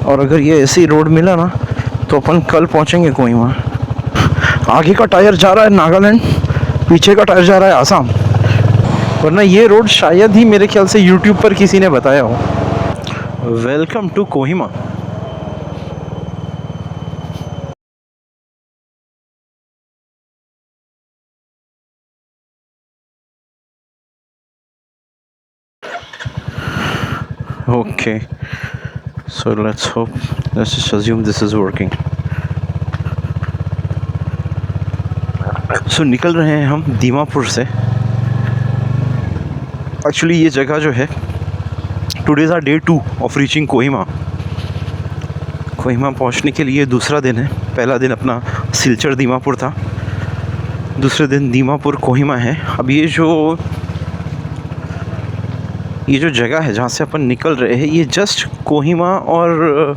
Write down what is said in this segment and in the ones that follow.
और अगर ये ऐसी रोड मिला ना तो अपन कल पहुंचेंगे कोहिमा। आगे का टायर जा रहा है नागालैंड, पीछे का टायर जा रहा है आसाम। वरना ये रोड शायद ही मेरे ख्याल से यूट्यूब पर किसी ने बताया हो। Welcome to Kohima. Okay, so let's just assume this is working. So निकल रहे हैं हम दीमापुर से। एक्चुअली ये जगह जो है, today is our day 2 of reaching Kohima. Kohima पहुंचने के लिए दूसरा दिन है। पहला दिन अपना सिलचर दीमापुर था, दूसरे दिन दीमापुर कोहिमा है। अब ये जो जगह है जहाँ से अपन निकल रहे हैं, ये जस्ट कोहिमा और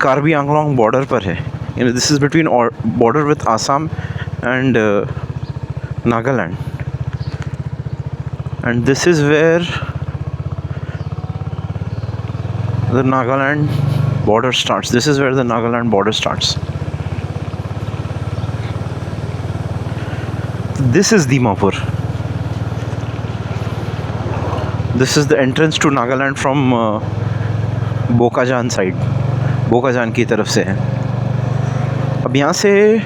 कार्बी आंगलोंग बॉर्डर पर है। You know, this is between border with Assam and Nagaland, and this is where the Nagaland border starts. This is where the Nagaland border starts. This is Dimapur. This is the entrance to Nagaland from Bokajan side. Bokajan की तरफ से है। अब यहाँ से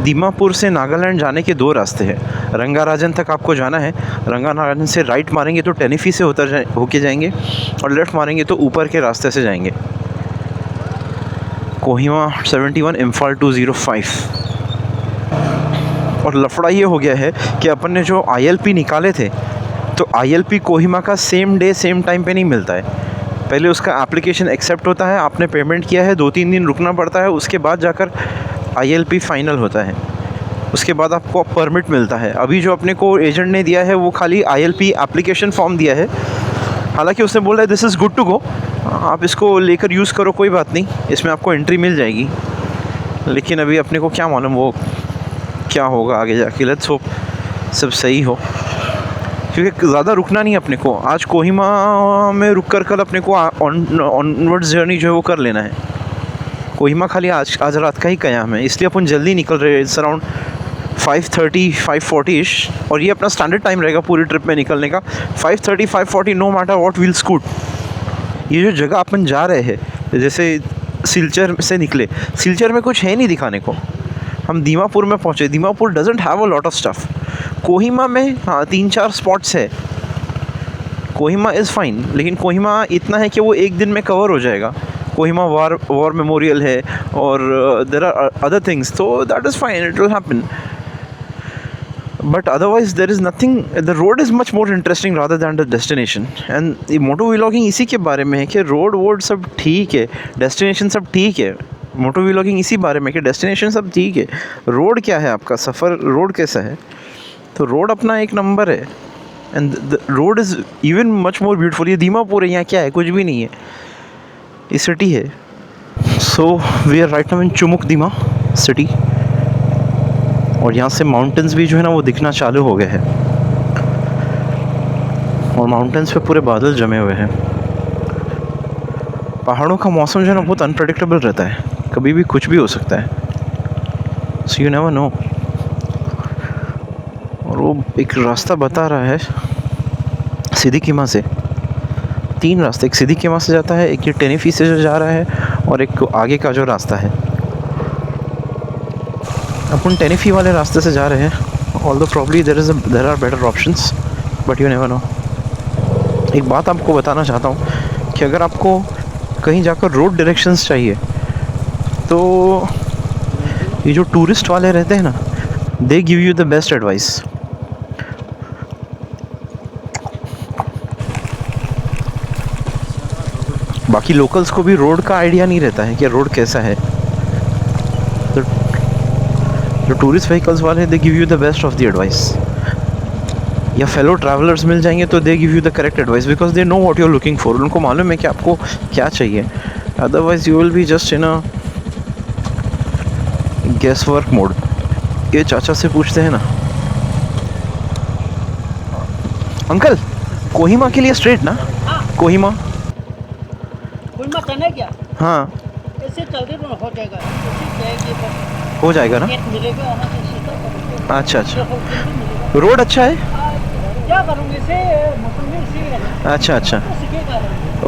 दीमापुर से नागालैंड जाने के दो रास्ते हैं। रंगाराजन तक आपको जाना है। रंगाराजन से राइट मारेंगे तो टेनिफी से होके जाएंगे, और लेफ़्ट मारेंगे तो ऊपर के रास्ते से जाएंगे। कोहिमा 71 इम्फाल 205। और लफड़ा ये हो गया है कि अपन ने जो ILP निकाले थे, तो ILP कोहिमा का सेम डे सेम टाइम पे नहीं मिलता है। पहले उसका एप्लीकेशन एक्सेप्ट होता है, आपने पेमेंट किया है, 2-3 दिन रुकना पड़ता है, उसके बाद जाकर ILP फाइनल होता है, उसके बाद आपको परमिट मिलता है। अभी जो अपने को एजेंट ने दिया है वो खाली ILP एप्लीकेशन फॉर्म दिया है। हालांकि उसने बोला है this is good to go, आप इसको लेकर यूज़ करो, कोई बात नहीं, इसमें आपको एंट्री मिल जाएगी। लेकिन अभी अपने को क्या मालूम वो क्या होगा आगे जाके। लेट्स होप सब सही हो, क्योंकि ज़्यादा रुकना नहीं अपने को। आज कोहिमा में रुक कर कल अपने को ऑनवर्ड्स जर्नी जो है वो कर लेना है। कोहिमा खाली आज रात का ही क़याम है, इसलिए अपन जल्दी निकल रहे हैं। इट्स अराउंड 5:30 5:40 और ये अपना स्टैंडर्ड टाइम रहेगा पूरी ट्रिप में निकलने का। 5:30 5:40 no matter what we'll scoot. ये जो जगह अपन जा रहे हैं, जैसे सिलचर से निकले, सिलचर में कुछ है नहीं दिखाने को। हम दीमापुर में पहुँचे। Dimapur doesn't have a lot of stuff. Kohima में हाँ 3-4 स्पॉट्स है। कोहिमा इज़ फाइन, लेकिन कोहिमा इतना है कि वो एक दिन में कवर हो जाएगा। कोहिमा वॉर मेमोरियल है और देयर आर अदर थिंग्स, तो that is fine, it will happen. But otherwise there is nothing. The road is much more interesting rather than the destination. And moto vlogging इसी के बारे में है कि रोड वोड सब ठीक है, डेस्टिनेशन सब ठीक है। मोटो व्लॉगिंग इसी बारे में कि डेस्टिनेशन सब ठीक है, रोड क्या है, आपका सफ़र रोड कैसा है। तो रोड अपना एक नंबर है, and the road is even much more beautiful. ये दीमापुर है, यहाँ क्या है, कुछ भी नहीं है, ये सिटी है। So we are right now in Chumukedima city, और यहाँ से माउंटेन्स भी जो है ना वो दिखना चालू हो गए हैं, और माउंटेन्स पे पूरे बादल जमे हुए हैं। पहाड़ों का मौसम जो है ना बहुत अनप्रेडिक्टेबल रहता है, कभी भी कुछ भी हो सकता है, सो यू नेवर नो। और वो एक रास्ता बता रहा है सिद्दीकीमा से। 3 रास्ते, एक सिद्दीकीमा से जाता है, एक ये टेनिफी से जो जा रहा है, और एक आगे का जो रास्ता है। अपन टेनिफी वाले रास्ते से जा रहे हैं, although probably there are better options, but you never know. एक बात आपको बताना चाहता हूँ कि अगर आपको कहीं जाकर रोड डायरेक्शंस चाहिए, तो ये जो टूरिस्ट वाले रहते हैं ना, दे give you the best advice. बाकी लोकल्स को भी रोड का आइडिया नहीं रहता है कि रोड कैसा है। तो जो टूरिस्ट व्हीकल्स वाले हैं, they give you the best of the advice. या फेलो ट्रैवलर्स मिल जाएंगे तो they give you the correct advice, because they know what you are looking for. उनको मालूम है कि आपको क्या चाहिए, otherwise you will be just in a guess work mode. ये चाचा से पूछते हैं ना, अंकल कोहिमा के लिए स्ट्रेट ना? कोहिमा कोहिमा चलना क्या? हाँ ऐसे चलते तो हो जाएगा, ऐसे क्या है कि बस हो जाएगा ना। गेट मिलेगा वहाँ से सीधा करोगे, अच्छा अच्छा, होटल भी मिलेगा। रोड अच्छा है। क्या करूँगी इसे, मौसम में इसी है अच्छा अच्छा, तो सीखेगा।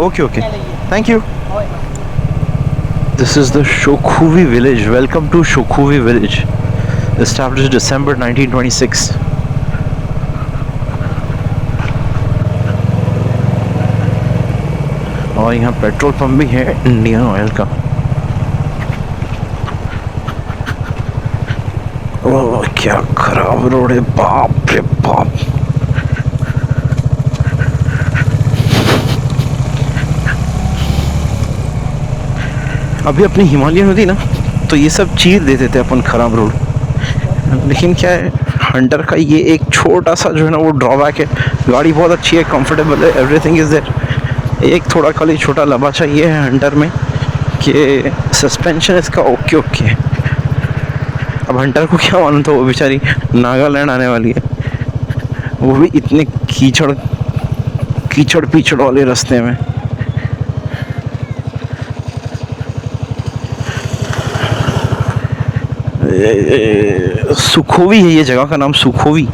ओके ओके, क्या लेंगे? Thank you. और This is the Shokhuvi village. Welcome to Shokhuvi village. Established December 1926. और यहाँ पेट्रोल पंप भी है इंडियन ऑयल का। ओह क्या खराब रोड है, बाप रे बाप। अभी अपनी हिमालयन होती ना तो ये सब चीर देते थे अपन खराब रोड। लेकिन क्या है, हंटर का ये एक छोटा सा जो है ना वो ड्रॉबैक है। गाड़ी बहुत अच्छी है, कंफर्टेबल है, एवरीथिंग इज़ देयर। एक थोड़ा खाली छोटा लबाचा ये है हंटर में कि सस्पेंशन इसका ओके ओके है। अब हंटर को क्या मालूम था वो बेचारी नागालैंड आने वाली है, वो भी इतने कीचड़ कीचड़ पीछड़ वाले रास्ते में। सुखोवी है ये जगह का नाम, सुखोवी।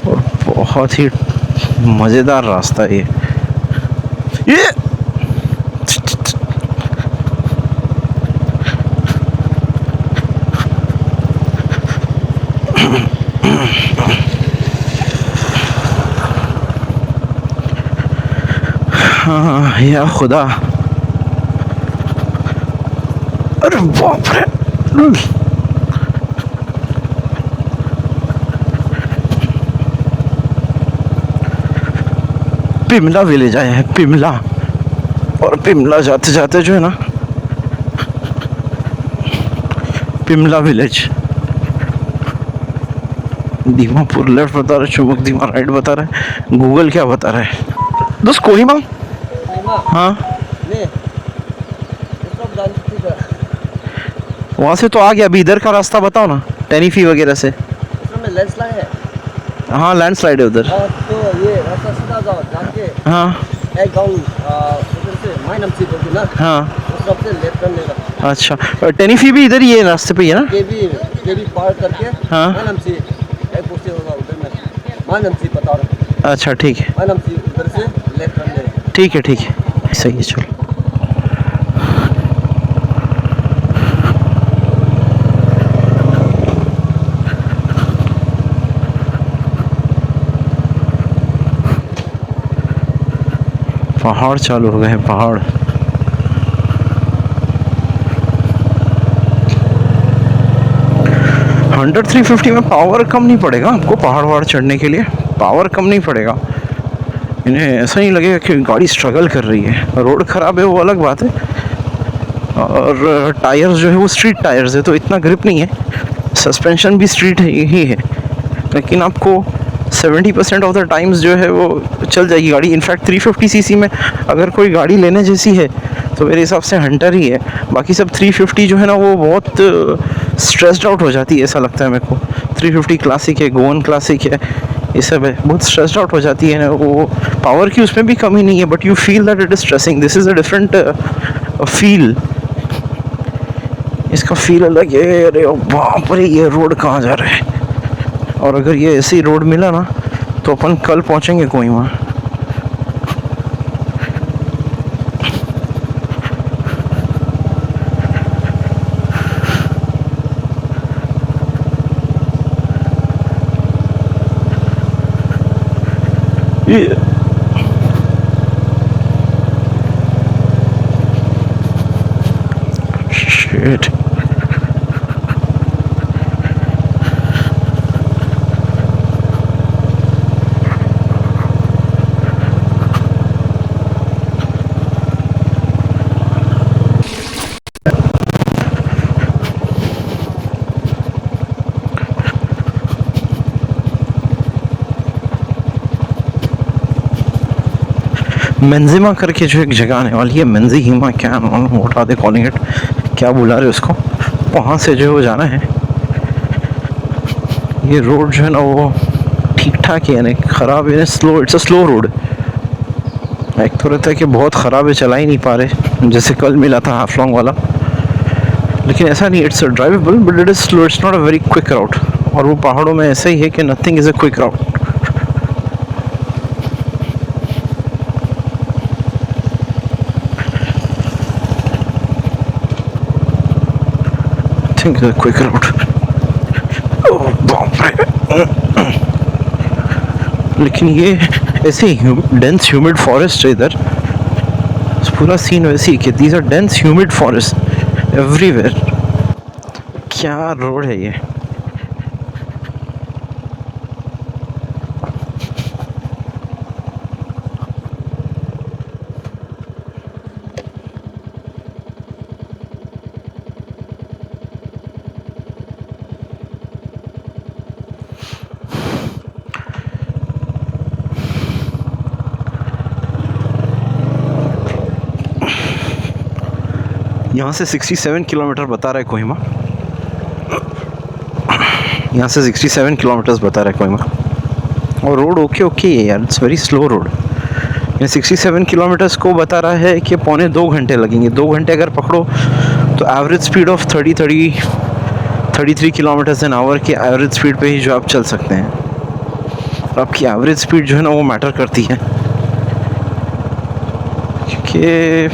और बहुत ही मज़ेदार रास्ता है ये। हाँ या खुदा, अरे बाप रे। पिमला विलेज आया है, पिमला। और पिमला जाते जाते जो है ना, पिमला विलेज, दीमापुर लेफ्ट बता रहा है, चुमक दीमा राइट बता रहा है, गूगल क्या बता रहा है। दोस्त कोहिमा। हाँ वहाँ से तो आ गया, अभी इधर का रास्ता बताओ ना, टेनीफी वगैरह से। लैंडस्लाइड है। हाँ लैंडस्लाइड है उधर। तो ये रास्ता सीधा जाओ, जान के हाँ एक गाँव उधर से माइनमसी बोलते ना, हाँ उस सबसे लेफ्ट करने का। अच्छा, टेनीफी भी इधर ही है रास्ते पे ही है ना। केबी पार करके हाँ माइनमसी एक पोस्ट होगा उधर में, माइनमसी बता रहा। अच्छा ठीक है, माइनमसी उधर से लेफ्ट करने का। ठीक है ठीक है, सही है चलो। पहाड़ चालू हो गए हैं, पहाड़। हंड्रेड 350 में पावर कम नहीं पड़ेगा आपको, पहाड़ वहाड़ चढ़ने के लिए पावर कम नहीं पड़ेगा। इन्हें ऐसा नहीं लगेगा कि गाड़ी स्ट्रगल कर रही है। रोड ख़राब है वो अलग बात है, और टायर्स जो है वो स्ट्रीट टायर्स है तो इतना ग्रिप नहीं है। सस्पेंशन भी स्ट्रीट ही है, लेकिन आपको 70% ऑफ द टाइम्स जो है वो चल जाएगी गाड़ी। इनफैक्ट 350 सीसी में अगर कोई गाड़ी लेने जैसी है तो मेरे हिसाब से हंटर ही है। बाकी सब 350 जो है ना वो बहुत स्ट्रेस्ड आउट हो जाती है, ऐसा लगता है मेरे को। 350 क्लासिक है, गोवन क्लासिक है, ये सब है, बहुत स्ट्रेस्ड आउट हो जाती है ना वो। पावर की उसमें भी कमी नहीं है, but you feel that it is stressing. This is a different feel, इसका फील अलग है। अरे बाप रे, ये रोड कहाँ जा रहा है। और अगर ये ऐसी रोड मिला ना तो अपन कल पहुंचेंगे कोहिमा। ये शिट, मेंजिमा करके जो एक जगह आने वाली है, मेंजिमा क्या what are they calling it, क्या बुला रहे उसको, वहाँ से जो है वो जाना है। ये रोड जो है ना वो ठीक ठाक है, यानी ख़राब है, slow, it's a slow road. एक तो रहता है कि बहुत ख़राब है, चला ही नहीं पा रहे, जैसे कल मिला था हाफलोंग वाला, लेकिन ऐसा नहीं, it's drivable but it is slow, it's not a very quick route. और वो पहाड़ों में ऐसा ही है कि nothing is a quick route. Think is a quick route. ओह बाप रे। लेकिन ये ऐसे डेंस ह्यूमिड फॉरेस्ट है इधर, पूरा सीन वैसे ही कि these are dense humid forest everywhere. क्या रोड है ये। यहाँ से 67 किलोमीटर बता रहा है कोहिमा, यहाँ से 67 किलोमीटर्स बता रहा है कोहिमा। और रोड ओके ओके है यार, इट्स वेरी स्लो रोड। ये 67 किलोमीटर्स को बता रहा है कि 2.25 घंटे लगेंगे। 2 घंटे अगर पकड़ो तो average speed of 33 kilometres an hour के एवरेज स्पीड पे ही जो आप चल सकते हैं। और आपकी एवरेज स्पीड जो है ना वो मैटर करती है, क्योंकि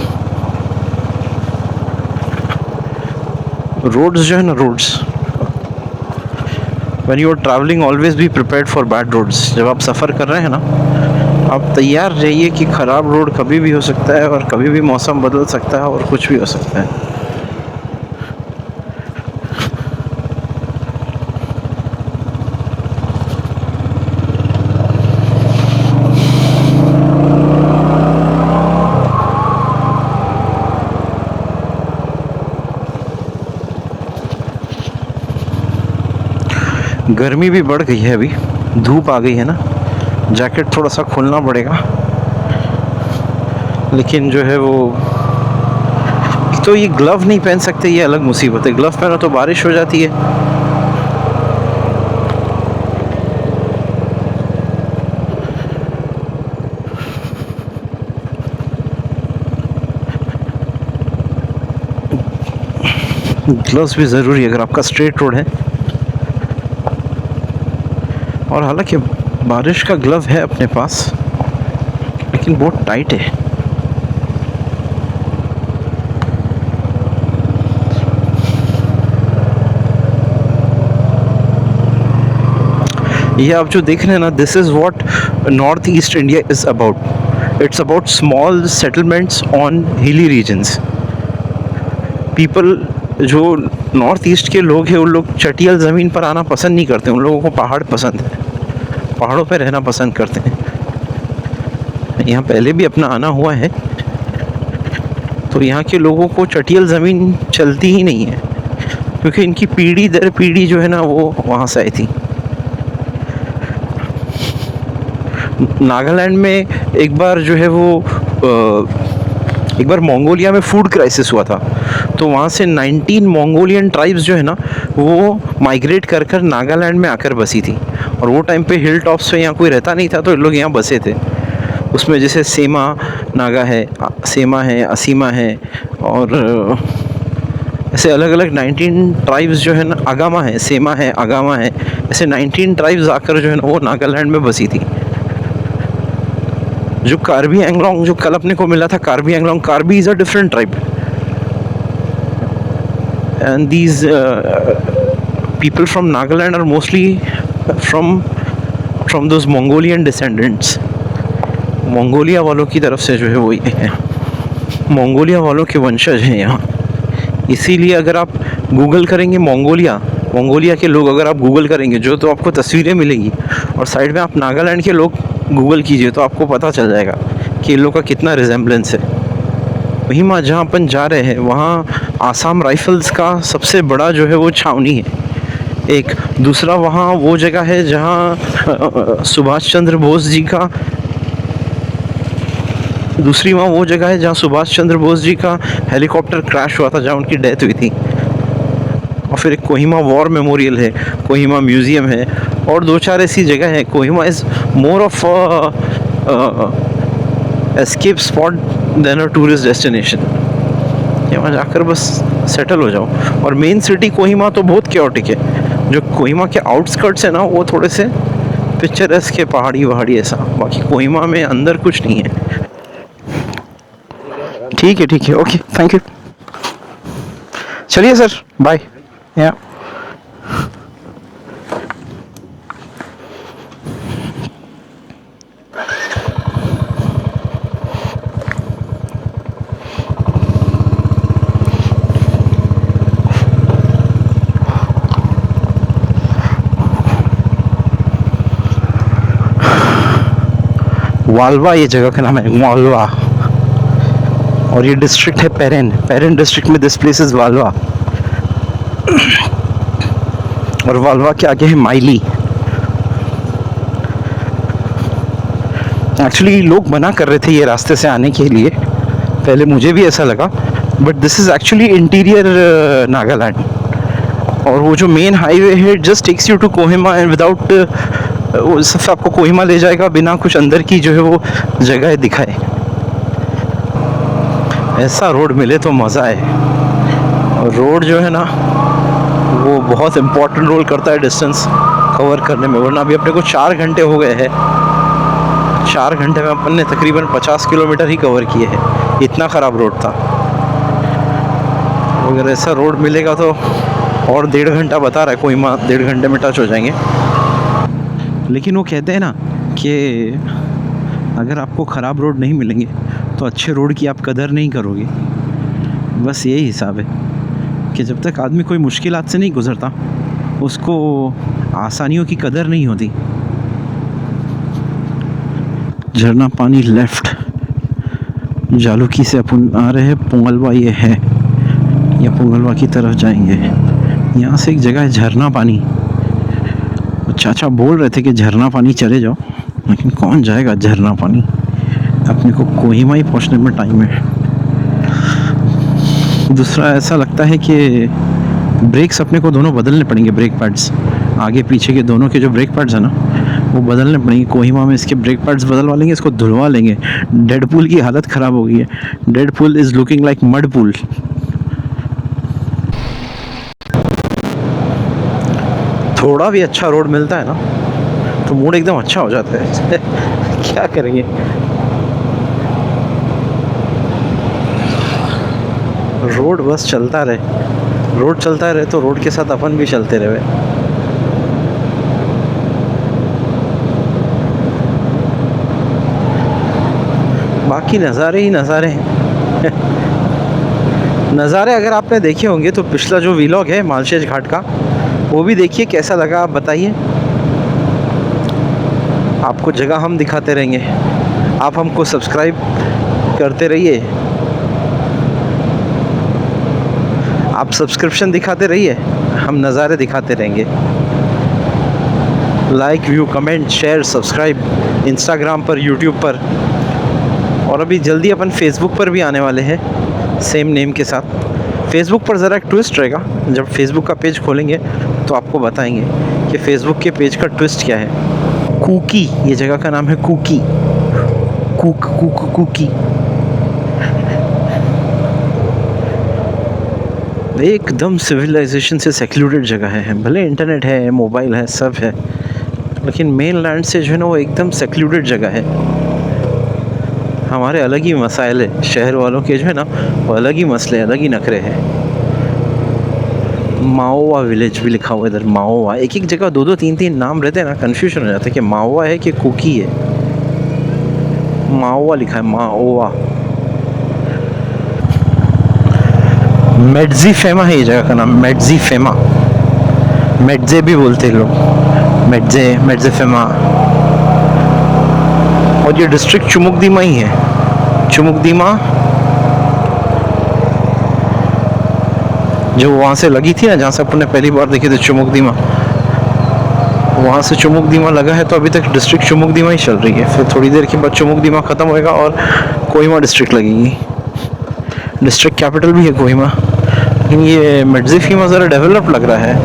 रोड्स जो है ना, roads when you are travelling always be prepared for bad roads. जब आप सफ़र कर रहे हैं ना, आप तैयार रहिए कि ख़राब रोड कभी भी हो सकता है और कभी भी मौसम बदल सकता है और कुछ भी हो सकता है। गर्मी भी बढ़ गई है, अभी धूप आ गई है ना, जैकेट थोड़ा सा खोलना पड़ेगा। लेकिन जो है वो, तो ये ग्लव नहीं पहन सकते, ये अलग मुसीबत है। ग्लव पहनो तो बारिश हो जाती है। ग्लव्स भी ज़रूरी है अगर आपका स्ट्रेट रोड है। और हालांकि बारिश का ग्लव है अपने पास, लेकिन बहुत टाइट है। ये आप जो देख रहे हैं ना, this is what North East India is about. It's about small settlements on hilly regions. People जो नॉर्थ ईस्ट के लोग हैं, उन लोग चटियल ज़मीन पर आना पसंद नहीं करते। उन लोगों को पहाड़ पसंद है, पहाड़ों पे रहना पसंद करते हैं। यहाँ पहले भी अपना आना हुआ है, तो यहाँ के लोगों को चटियल ज़मीन चलती ही नहीं है, क्योंकि इनकी पीढ़ी दर पीढ़ी जो है ना वो वहाँ से आई थी। नागालैंड में एक बार जो है वो एक बार मंगोलिया में फूड क्राइसिस हुआ था, तो वहाँ से 19 मंगोलियन ट्राइब्स जो है ना वो माइग्रेट कर कर नागालैंड में आकर बसी थी। और वो टाइम पे हिल टॉप्स पे यहाँ कोई रहता नहीं था, तो लोग यहाँ बसे थे। उसमें जैसे सेमा नागा है, सेमा है, असीमा है, और ऐसे अलग अलग 19 ट्राइब्स जो है ना, आगामा है, सेमा है, आगामा है, ऐसे 19 ट्राइब्स आकर जो है ना वो नागालैंड में बसी थी। जो कार्बी एंगलोंग जो कल अपने को मिला था, Karbi Anglong, Karbi is a different tribe, and these people from Nagaland are mostly from those Mongolian descendants. Mongolia वालों की तरफ से जो है वो ये है, मंगोलिया वालों के वंशज हैं यहाँ। इसीलिए अगर आप गूगल करेंगे मंगोलिया के लोग, अगर आप गूगल करेंगे जो, तो आपको तस्वीरें मिलेंगी। और साइड में आप नागालैंड के लोग गूगल कीजिए तो आपको पता चल जाएगा कि इन लोग का कितना रिजेम्बलेंस है। वहीं माँ जहाँ अपन जा रहे हैं, वहाँ आसाम राइफल्स का सबसे बड़ा जो है वो छावनी है एक। दूसरा वहाँ वो जगह है जहाँ सुभाष चंद्र बोस जी का दूसरी वहाँ वो जगह है जहाँ सुभाष चंद्र बोस जी का हेलीकॉप्टर क्रैश हुआ था, जहाँ उनकी डेथ हुई थी। और फिर एक कोहिमा वॉर मेमोरियल है, कोहिमा म्यूज़ियम है, और दो चार ऐसी जगह है। Kohima is more of escape spot than a tourist destination. वहाँ जाकर बस सेटल हो जाओ। और मेन सिटी कोहिमा तो बहुत क्योटिक है। जो कोहिमा के आउटस्कर्ट्स है ना, वो थोड़े से पिक्चरस्क के, पहाड़ी वहाड़ी ऐसा। बाकी कोहिमा में अंदर कुछ नहीं है। ठीक है, ओके, थैंक यू। चलिए सर, बाय। या वालवा ये जगह का नाम है, वालवा। और ये डिस्ट्रिक्ट है पेरेन डिस्ट्रिक्ट में दिस प्लेस इज वालवा। और वालवा के आगे है माइली। एक्चुअली लोग मना कर रहे थे ये रास्ते से आने के लिए, पहले मुझे भी ऐसा लगा, but this is actually interior Nagaland. और वो जो मेन हाईवे है just takes you to Kohima and without, वो सिर्फ आपको कोहिमा ले जाएगा बिना कुछ अंदर की जो है वो जगह दिखाए। ऐसा रोड मिले तो मज़ा आए। और रोड जो है ना वो बहुत इम्पोर्टेंट रोल करता है डिस्टेंस कवर करने में, वरना अभी अपने को 4 घंटे हो गए हैं। 4 घंटे में अपन ने तकरीबन 50 किलोमीटर ही कवर किए हैं, इतना ख़राब रोड था। अगर ऐसा रोड मिलेगा तो, और 1.5 घंटा बता रहा है कोहिमा, 1.5 घंटे में टच हो जाएंगे। लेकिन वो कहते हैं ना कि अगर आपको ख़राब रोड नहीं मिलेंगे तो अच्छे रोड की आप कदर नहीं करोगे। बस यही हिसाब है कि जब तक आदमी कोई मुश्किलात से नहीं गुज़रता उसको आसानियों की कदर नहीं होती। झरना पानी लेफ़्ट, जालुकी से अपन आ रहे हैं, पोंगलवा ये है, या पोंगलवा की तरफ जाएंगे। यहाँ से एक जगह है झरना पानी। चाचा बोल रहे थे कि झरना पानी चले जाओ, लेकिन कौन जाएगा झरना पानी, अपने को कोहिमा ही पहुँचने में टाइम है। दूसरा ऐसा लगता है कि ब्रेक्स अपने को दोनों बदलने पड़ेंगे, ब्रेक पैड्स आगे पीछे के दोनों के जो ब्रेक पैड्स हैं ना वो बदलने पड़ेंगे। कोहिमा में इसके ब्रेक पैड्स बदलवा लेंगे, इसको धुलवा लेंगे। डेडपूल की हालत ख़राब हो गई है। Deadpool is looking like Mudpool. थोड़ा भी अच्छा रोड मिलता है ना तो मूड एकदम अच्छा हो जाता है। क्या करेंगे, रोड बस चलता रहे, रोड चलता रहे तो रोड के साथ अपन भी चलते रहे। बाकी नज़ारे ही नज़ारे हैं। नज़ारे अगर आपने देखे होंगे तो पिछला जो व्लॉग है मालशेज घाट का वो भी देखिए, कैसा लगा आप बताइए। आपको जगह हम दिखाते रहेंगे, आप हमको सब्सक्राइब करते रहिए, आप सब्सक्रिप्शन दिखाते रहिए, हम नज़ारे दिखाते रहेंगे। Like, view, comment, share, subscribe Instagram पर, यूट्यूब पर, और अभी जल्दी अपन फेसबुक पर भी आने वाले हैं सेम नेम के साथ। फेसबुक पर ज़रा एक ट्विस्ट रहेगा, जब फेसबुक का पेज खोलेंगे तो आपको बताएंगे कि फेसबुक के पेज का ट्विस्ट क्या है। कुकी, ये जगह का नाम है कुकी। कुकी एकदम सिविलाइजेशन से सेक्लूडेड जगह है। भले इंटरनेट है, मोबाइल है, सब है, लेकिन मेन लैंड से जो है ना वो एकदम सेक्लूडेड जगह है। हमारे अलग ही मसाइल है, शहर वालों के जो है ना वो अलग ही मसले, अलग ही नखरे हैं। माओवा विलेज भी लिखा हुआ है इधर, माओवा। एक एक जगह 2-2, 3-3 नाम रहते हैं ना, कन्फ्यूजन हो जाता है कि माओवा है कि कुकी है। माओवा लिखा है, माओवा। मेड्जी फेमा है ये जगह का नाम, मेड्जी फेमा। मेड्जे भी बोलते हैं लोग, मेड्जे फेमा। और ये डिस्ट्रिक्ट चुमुकदीमा ही है। चुमुकदीमा जो वहाँ से लगी थी ना, जहाँ से अपन ने पहली बार देखे थे चुमुकदीमा, वहाँ से चुमुकदीमा लगा है, तो अभी तक डिस्ट्रिक्ट चुमुकदीमा ही चल रही है। फिर थोड़ी देर के बाद चुमुकदीमा ख़त्म होएगा और कोहिमा डिस्ट्रिक्ट लगेगी, डिस्ट्रिक्ट कैपिटल भी है कोहिमा, लेकिन ये मेड्जिफिमा ज़रा डेवलप लग रहा है।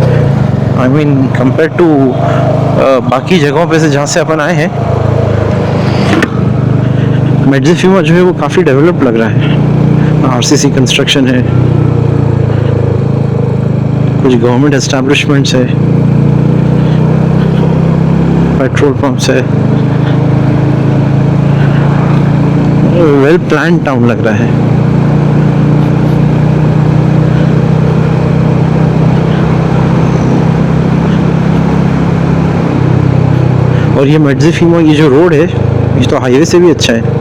आई मीन कंपेयर टू बाकी जगहों पे से जहाँ से अपन आए हैं, मेड्जिफिमा जो है वो काफ़ी डेवलप लग रहा है। आरसीसी कंस्ट्रक्शन है, कुछ गवर्नमेंट एस्टैब्लिशमेंट्स है, पेट्रोल पंप्स है, वेल प्लान टाउन लग रहा है। और ये मेड्जिफिमा ये जो रोड है ये तो हाईवे से भी अच्छा है।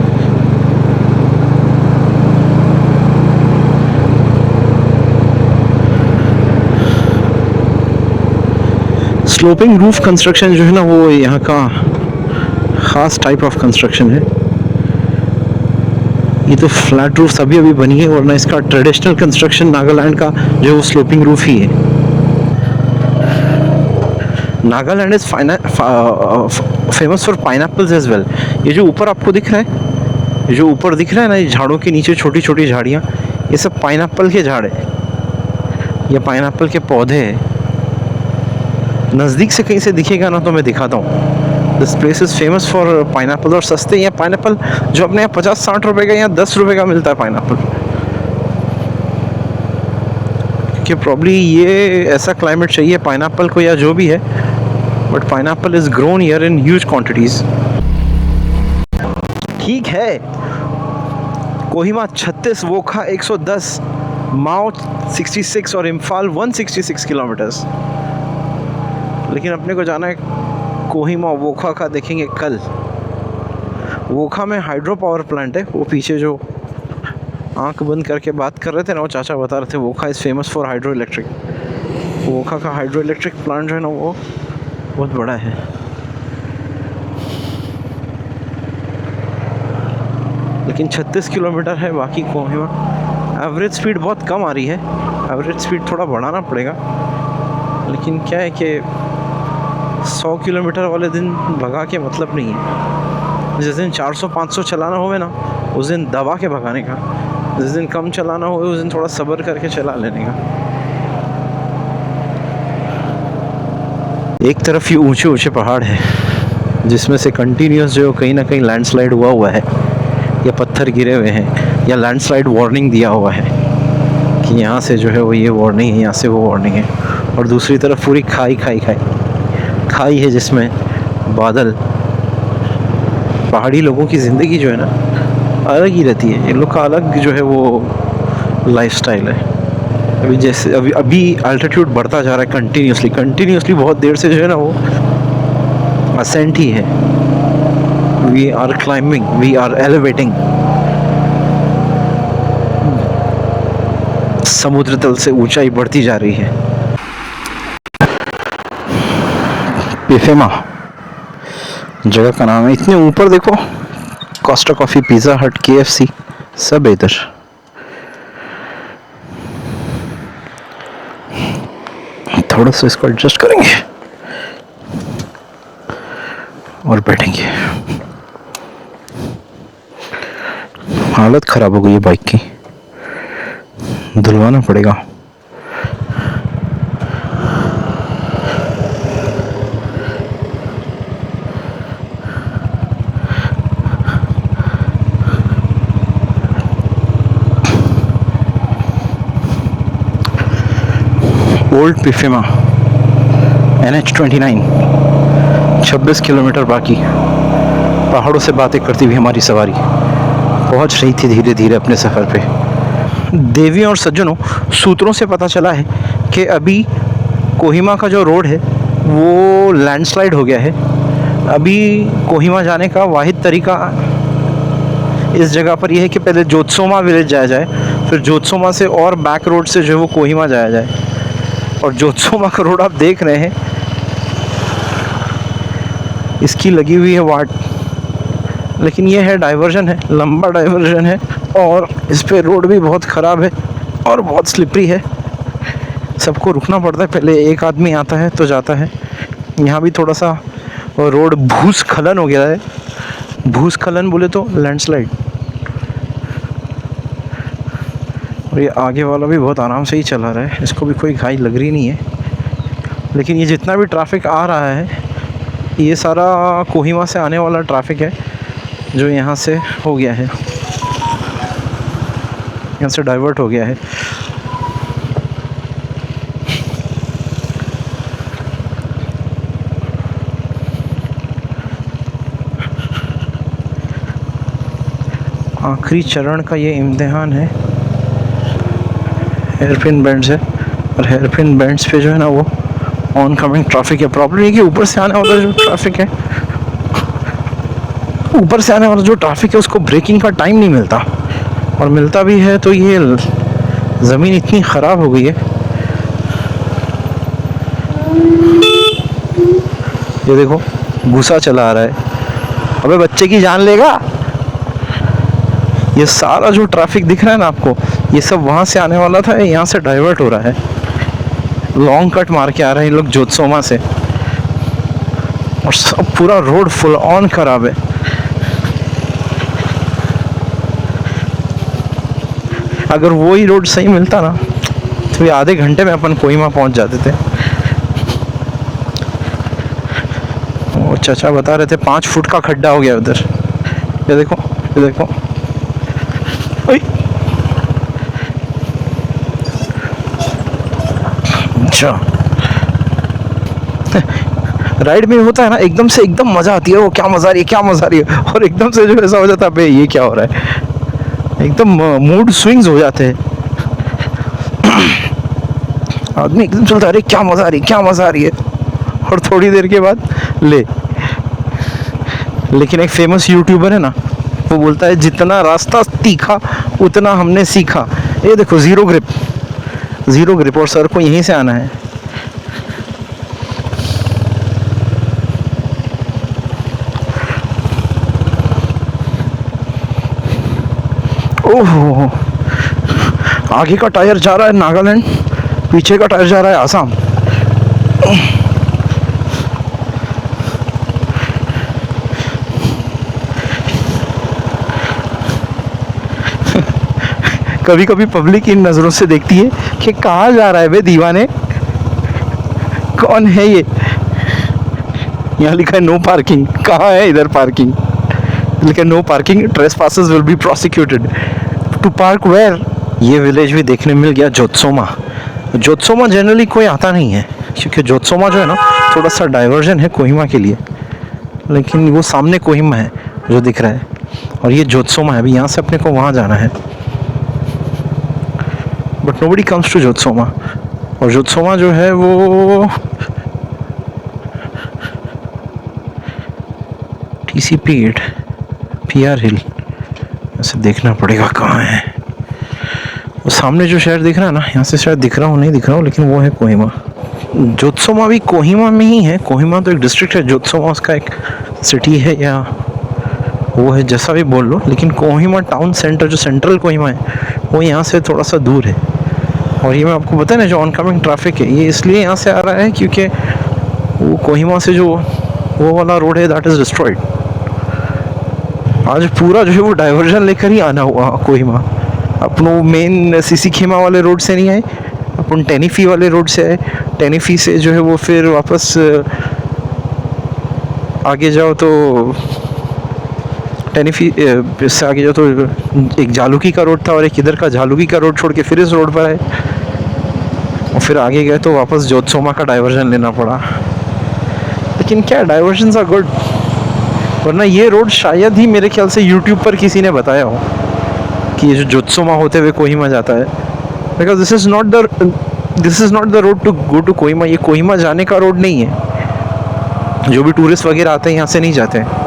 स्लोपिंग रूफ कंस्ट्रक्शन जो है ना वो यहाँ का ख़ास टाइप ऑफ कंस्ट्रक्शन है। ये तो फ्लैट रूफ अभी अभी बनी है, वरना इसका ट्रेडिशनल कंस्ट्रक्शन नागालैंड का जो है वो स्लोपिंग रूफ ही है। Nagaland is famous for pineapples as well. ये जो ऊपर आपको दिख रहा है, ये जो ऊपर दिख रहा है ना, ये झाड़ों के नीचे छोटी छोटी झाड़ियाँ, ये सब पाइनएप्पल के झाड़ है, ये पाइनएप्पल के पौधे हैं। नज़दीक से कहीं से दिखेगा ना तो मैं दिखाता हूँ। This place is famous for pineapple. और सस्ते यहाँ पाइनएप्पल जो अपने यहाँ 50-60 रुपये का, यहाँ 10 रुपये का मिलता है पाइनएप्पल। कि प्रॉब्ली ये ऐसा क्लाइमेट चाहिए पाइनएप्पल को या जो भी है, but pineapple is grown here in huge quantities. ठीक है, कोहिमा 36, वोखा 110, माओ 66 और इम्फाल 166 किलोमीटर्स। लेकिन अपने को जाना है कोहिमा वोखा का, देखेंगे कल। वोखा में हाइड्रो पावर प्लांट है, वो पीछे जो आंख बंद करके बात कर रहे थे ना वो चाचा बता रहे थे, Wokha is famous for hydro electric. Wokha का हाइड्रो इलेक्ट्रिक प्लांट जो है ना वो बहुत बड़ा है। लेकिन 36 किलोमीटर है बाकी कोहिमा। एवरेज स्पीड बहुत कम आ रही है, एवरेज स्पीड थोड़ा बढ़ाना पड़ेगा। लेकिन क्या है कि 100 किलोमीटर वाले दिन भगा के मतलब नहीं है। जिस दिन 400-500 चलाना होवे ना उस दिन दबा के भगाने का, जिस दिन कम चलाना हो उस दिन थोड़ा सब्र करके चला लेने का। एक तरफ ये ऊंचे ऊंचे पहाड़ है जिसमें से कंटिन्यूस जो कहीं ना कहीं लैंडस्लाइड हुआ है या पत्थर गिरे हुए हैं या लैंडस्लाइड वार्निंग दिया हुआ है कि यहाँ से जो है वो ये वार्निंग है, यहाँ से वो वार्निंग है। और दूसरी तरफ पूरी खाई है जिसमें बादल। पहाड़ी लोगों की ज़िंदगी जो है ना अलग ही रहती है, इन लोग का अलग जो है वो लाइफस्टाइल है। अभी जैसे अभी अल्टीट्यूड बढ़ता जा रहा है कंटिन्यूसली बहुत देर से जो है ना वो असेंट ही है। We are climbing, we are elevating. समुद्र तल से ऊंचाई बढ़ती जा रही है। पिफेमा जगह का नाम है। इतने ऊपर देखो, कोस्टा कॉफ़ी, पिज़्ज़ा हट, KFC सब है इधर। थोड़ा सा इसको एडजस्ट करेंगे और बैठेंगे। हालत ख़राब हो गई है बाइक की, धुलवाना पड़ेगा। ओल्ड पिफेमा NH29, 26 किलोमीटर बाकी। पहाड़ों से बातें करती हुई हमारी सवारी पहुंच रही थी धीरे धीरे अपने सफ़र पे। देवियों और सज्जनों, सूत्रों से पता चला है कि अभी कोहिमा का जो रोड है वो लैंडस्लाइड हो गया है। अभी कोहिमा जाने का वाहिद तरीका इस जगह पर यह है कि पहले जोत्सोमा विलेज जाया जाए, फिर जोत्सोमा से और बैक रोड से जो है वो कोहिमा जाया जाए। और जोत्सोमा का रोड आप देख रहे हैं, इसकी लगी हुई है वाट, लेकिन ये है डाइवर्जन है, लंबा डाइवर्जन है और इस पे रोड भी बहुत ख़राब है और बहुत स्लिपरी है। सबको रुकना पड़ता है, पहले एक आदमी आता है तो जाता है। यहाँ भी थोड़ा सा रोड भूस्खलन हो गया है। भूस्खलन बोले तो लैंडस्लाइड, और ये आगे वाला भी बहुत आराम से ही चला रहा है, इसको भी कोई घाई लग रही नहीं है। लेकिन ये जितना भी ट्रैफिक आ रहा है ये सारा कोहिमा से आने वाला ट्रैफिक है जो यहाँ से हो गया है, यहाँ से डाइवर्ट हो गया है। आखिरी चरण का ये इम्तिहान है हेयरपिन बेंड्स है, और हेयरपिन बेंड्स पे जो है ना वो ऑन कमिंग ट्रैफिक है। प्रॉब्लम ये कि ऊपर से आने वाला जो ट्रैफिक है, ऊपर से आने वाला जो ट्रैफिक है उसको ब्रेकिंग का टाइम नहीं मिलता, और मिलता भी है तो ये ज़मीन इतनी ख़राब हो गई है। ये देखो गुस्सा चला रहा है, अबे बच्चे की जान लेगा। ये सारा जो ट्रैफिक दिख रहा है ना आपको, ये सब वहाँ से आने वाला था, यहाँ से डाइवर्ट हो रहा है, लॉन्ग कट मार के आ रहे हैं ये लोग जोत्सोमा से, और सब पूरा रोड फुल ऑन खराब है। अगर वो ही रोड सही मिलता ना तो ये आधे घंटे में अपन कोहिमा पहुंच जाते थे। वो चाचा बता रहे थे 5 फुट का खड्डा हो गया उधर, ये देखो ये देखो। अच्छा राइड में होता है ना, एकदम से एकदम मजा आती है, वो क्या मजा आ रही है क्या मजा आ रही है, और एकदम से जो ऐसा हो जाता है बे ये क्या हो रहा है, एकदम मूड स्विंग्स हो जाते हैं। आदमी एकदम चलता है अरे क्या मजा आ रही है क्या मजा आ रही है, और थोड़ी देर के बाद ले। लेकिन एक फेमस यूट्यूबर है ना, वो बोलता है जितना रास्ता तीखा उतना हमने सीखा। ये देखो ज़ीरो ग्रिप, और सर को यहीं से आना है। ओहो, आगे का टायर जा रहा है नागालैंड, पीछे का टायर जा रहा है आसाम। कभी कभी पब्लिक इन नज़रों से देखती है कि कहाँ जा रहा है बे दीवाने, कौन है ये। यहाँ लिखा है नो पार्किंग, कहाँ है इधर पार्किंग, लिखा है no parking, trespassers will be prosecuted. To park where. ये विलेज भी देखने मिल गया जोत्सोमा। जोत्सोमा जनरली कोई आता नहीं है क्योंकि जोत्सोमा जो है ना थोड़ा सा डाइवर्जन है कोहिमा के लिए, लेकिन वो सामने कोहिमा है जो दिख रहा है, और ये जोत्सोमा है। अभी यहाँ से अपने को वहाँ जाना है, बट नोबडी कम्स टू जोत्सोमा। और जोत्सोमा जो है वो TCP 8 PR हिल, ऐसे देखना पड़ेगा कहाँ है। वो सामने जो शहर दिख रहा है ना, यहाँ से शायद दिख रहा हूँ नहीं दिख रहा हूँ, लेकिन वो है कोहिमा। जोत्सोमा भी कोहिमा में ही है, कोहिमा तो एक डिस्ट्रिक्ट है, जोत्सोमा उसका एक सिटी है या वो है जैसा भी बोल लो, लेकिन कोहिमा टाउन सेंटर जो सेंट्रल कोहिमा है वो यहाँ से थोड़ा सा दूर है। और ये मैं आपको बताया ना जो ऑनकमिंग ट्रैफिक है ये इसलिए यहाँ से आ रहा है क्योंकि वो कोहिमा से जो वो वाला रोड है दैट इज़ डिस्ट्रॉयड। आज पूरा जो है वो डाइवर्जन लेकर ही आना हुआ कोहिमा। अपन वो मेन सीसी खेमा वाले रोड से नहीं आए, अपन टेनिफी वाले रोड से आए। टेनिफी से जो है वो फिर वापस आगे जाओ तो टेनिफी से आगे जाओ तो एक जालुकी का रोड था, और एक इधर का जालुकी का रोड छोड़ के फिर इस रोड पर आए, और फिर आगे गए तो वापस जोत्सोमा का डाइवर्जन लेना पड़ा। लेकिन क्या डाइवर्जन्स आर गुड, वरना ये रोड शायद ही मेरे ख्याल से यूट्यूब पर किसी ने बताया हो कि ये जो जोत्सोमा होते हुए कोहिमा जाता है, because this is not the road to go to Kohima. ये कोहिमा जाने का रोड नहीं है, जो भी टूरिस्ट वगैरह आते हैं यहाँ से नहीं जाते हैं।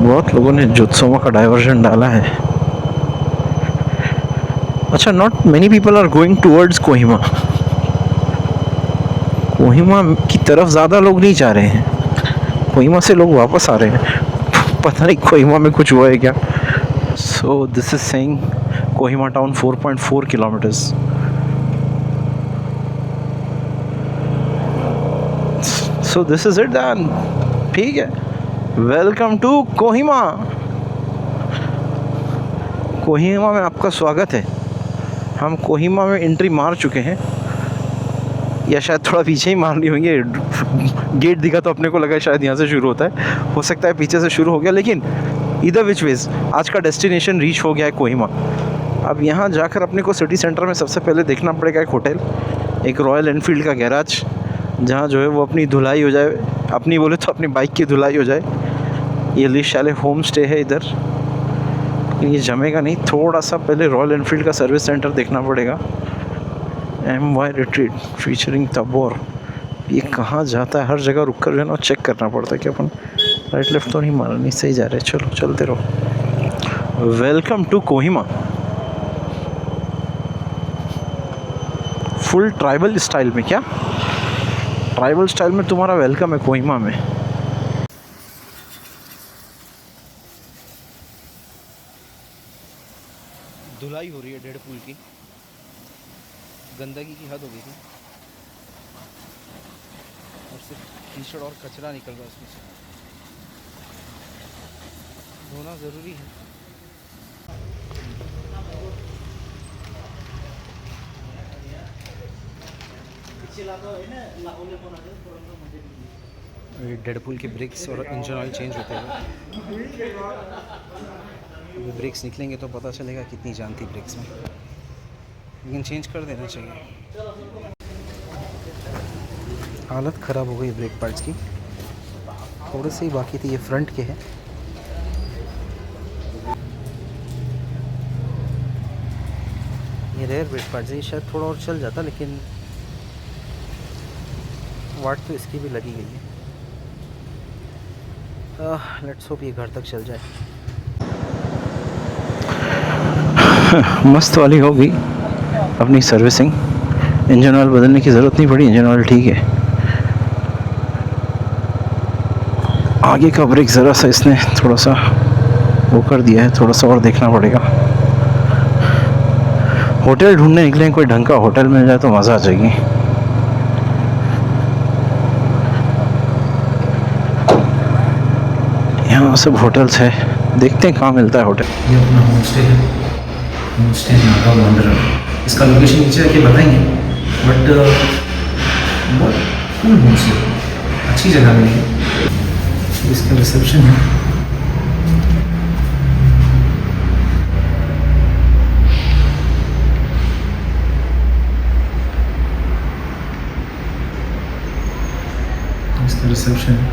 बहुत लोगों ने जोत्सोमा का डाइवर्जन डाला है। अच्छा, not many people are going towards Kohima. Kohima की तरफ ज़्यादा लोग नहीं जा रहे हैं, कोहिमा से लोग वापस आ रहे हैं। पता नहीं कोहिमा में कुछ हुआ है क्या। So this is saying Kohima town 4.4 kilometres. So this is it then, ठीक है। Welcome to Kohima. कोहिमा में आपका स्वागत है। हम कोहिमा में एंट्री मार चुके हैं, या शायद थोड़ा पीछे ही मार ली होंगे। गेट दिखा तो अपने को लगा शायद यहाँ से शुरू होता है, हो सकता है पीछे से शुरू हो गया, लेकिन इधर विच वेज आज का डेस्टिनेशन रीच हो गया है कोहिमा। अब यहाँ जाकर अपने को सिटी सेंटर में सबसे पहले देखना पड़ेगा एक होटल, एक रॉयल एनफील्ड का गैराज, जहाँ जो है वो अपनी धुलाई हो जाए, अपनी बोले तो अपनी बाइक की धुलाई हो जाए। ये लिशाले होम स्टे है इधर, ये जमेगा नहीं। थोड़ा सा पहले रॉयल एनफील्ड का सर्विस सेंटर देखना पड़ेगा। MY रिट्रीट फीचरिंग तबोर, ये कहाँ जाता है? हर जगह रुक कर जो है ना चेक करना पड़ता है कि अपन राइट लेफ्ट तो नहीं मारा, नहीं सही जा रहे। चलो चलते रहो। Welcome to Kohima. Full tribal style में, क्या ट्राइबल स्टाइल में तुम्हारा वेलकम है कोहिमा में। धुलाई हो रही है डेढ़ पुल की, गंदगी की हद हो गई थी और सिर्फ कीचड़ और कचरा निकल रहा है उसमें से। धोना ज़रूरी है। ये डेडपुल के ब्रेक्स और इंजन ऑयल चेंज होते हैं। अभी ब्रेक्स निकलेंगे तो पता चलेगा कितनी जान थी ब्रेक्स में, लेकिन चेंज कर देना चाहिए। हालत ख़राब हो गई ब्रेक पार्ट्स की, थोड़े से ही बाकी थे। ये फ्रंट के हैं, ये रेयर ब्रेक पार्ट्स है। ये शायद थोड़ा और चल जाता, लेकिन वाट तो इसकी भी लगी गई है। लेट्स होप ये घर तक चल जाए। मस्त वाली होगी अपनी सर्विसिंग। इंजन ऑयल बदलने की ज़रूरत नहीं पड़ी, इंजन ऑयल ठीक है। आगे का ब्रेक ज़रा सा इसने थोड़ा सा वो कर दिया है, थोड़ा सा और देखना पड़ेगा। होटल ढूंढने निकले, कोई ढंग का होटल मिल जाए तो मज़ा आ जाएगी। यहाँ सब होटल्स है, देखते हैं कहाँ मिलता है होटल। ये अपना होम स्टे है, होम स्टे नागा वांडरर। इसका लोकेशन नीचे आके बताएंगे, बट बहुत कूल होम स्टे, अच्छी जगह में है। इसका रिसेप्शन है, इसका रिसेप्शन है,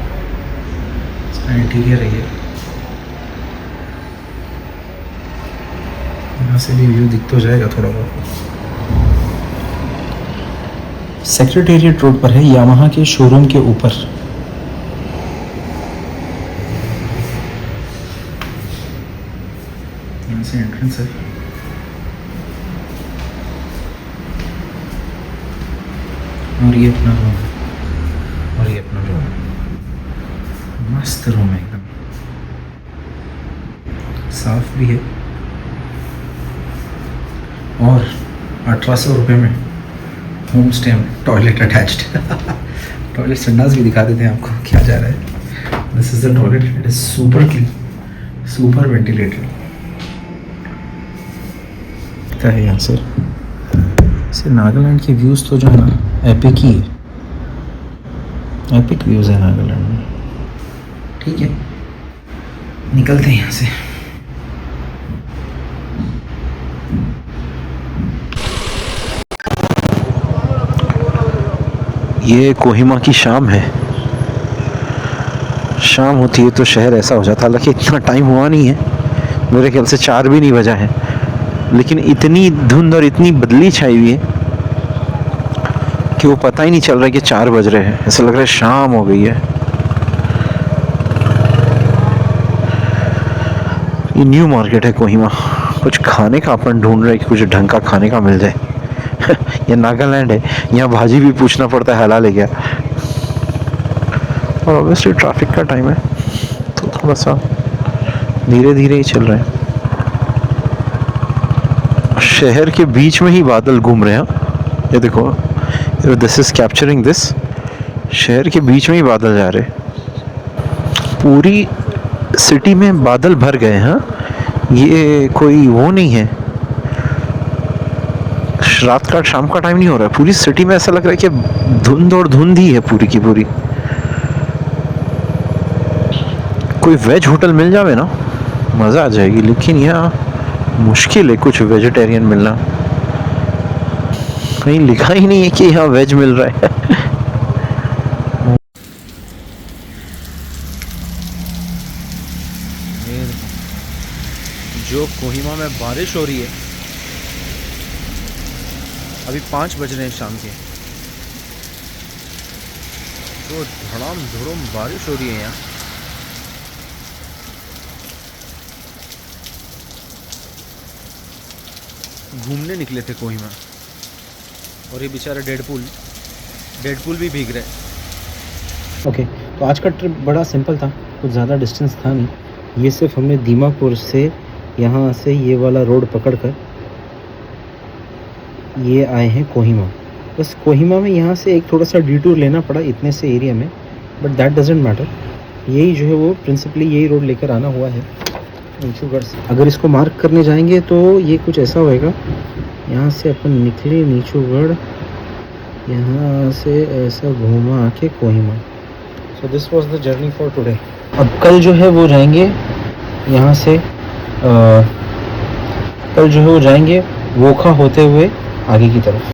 इसका इंटीरियर है ये। यहाँ से भी व्यू दिख तो जाएगा थोड़ा बहुत। सेक्रेटेरिएट रोड पर है, यामाहा के शोरूम के ऊपर। यहाँ से एंट्रेंस है। और ये अपना रूम है, और ये अपना रूम। मस्त रूम है एकदम, साफ भी है। और 1800 रुपये में होम स्टे में टॉयलेट अटैच्ड। टॉयलेट संडास भी दिखा देते हैं आपको क्या जा रहा है। This is the toilet, it is super clean, super ventilated क्या है यहाँ से। नागालैंड के व्यूज़ तो जो है ना एपिक ही है, एपिक व्यूज़ है नागालैंड में। ठीक है, निकलते हैं यहाँ से। ये कोहिमा की शाम है। शाम होती है तो शहर ऐसा हो जाता है। हालांकि इतना टाइम हुआ नहीं है, मेरे ख्याल से 4 भी नहीं बजा है, लेकिन इतनी धुंध और इतनी बदली छाई हुई है कि वो पता ही नहीं चल रहा है कि 4 बज रहे हैं। ऐसा लग रहा है शाम हो गई है। ये न्यू मार्केट है कोहिमा। कुछ खाने का अपन ढूंढ रहे हैं कि कुछ ढंग का खाने का मिल जाए। ये नागालैंड है, यहाँ भाजी भी पूछना पड़ता है हलाल है क्या। और ऑब्वियसली ट्रैफिक का टाइम है तो थोड़ा सा धीरे धीरे ही चल रहे हैं। शहर के बीच में ही बादल घूम रहे हैं। ये देखो, दिस इज कैप्चरिंग दिस। शहर के बीच में ही बादल जा रहे, पूरी सिटी में बादल भर गए हैं। ये कोई वो नहीं है, रात का शाम का टाइम नहीं हो रहा है, पूरी सिटी में ऐसा लग रहा है कि धुंध और धुंध ही है पूरी की पूरी। कोई वेज होटल मिल जावे ना मज़ा आ जाएगी, लेकिन यहाँ मुश्किल है कुछ वेजिटेरियन मिलना। कहीं लिखा ही नहीं है कि यहाँ वेज मिल रहा है। जो कोहिमा में बारिश हो रही है, अभी 5 बज रहे हैं शाम के, तो धड़ाम धुड़ुम बारिश हो रही है यहाँ। घूमने निकले थे कोहिमा और ये बेचारा डेडपूल भी भीग रहे हैं। ओके, तो आज का ट्रिप बड़ा सिंपल था, कुछ ज़्यादा डिस्टेंस था नहीं। ये सिर्फ हमने दीमापुर से यहाँ से ये वाला रोड पकड़कर ये आए हैं कोहिमा। बस कोहिमा में यहाँ से एक थोड़ा सा डिटूर लेना पड़ा इतने से एरिया में, बट दैट डजेंट मैटर। यही जो है वो प्रिंसिपली यही रोड लेकर आना हुआ है नीचूगढ़ से। अगर इसको मार्क करने जाएंगे तो ये कुछ ऐसा होएगा, यहाँ से अपन निकले नीचूगढ़, यहाँ से ऐसा घूमा आके Kohima. So this was the journey for today. अब कल जो है वो जाएंगे यहाँ से कल जो है वो जाएंगे वोखा होते हुए आगे की तरफ।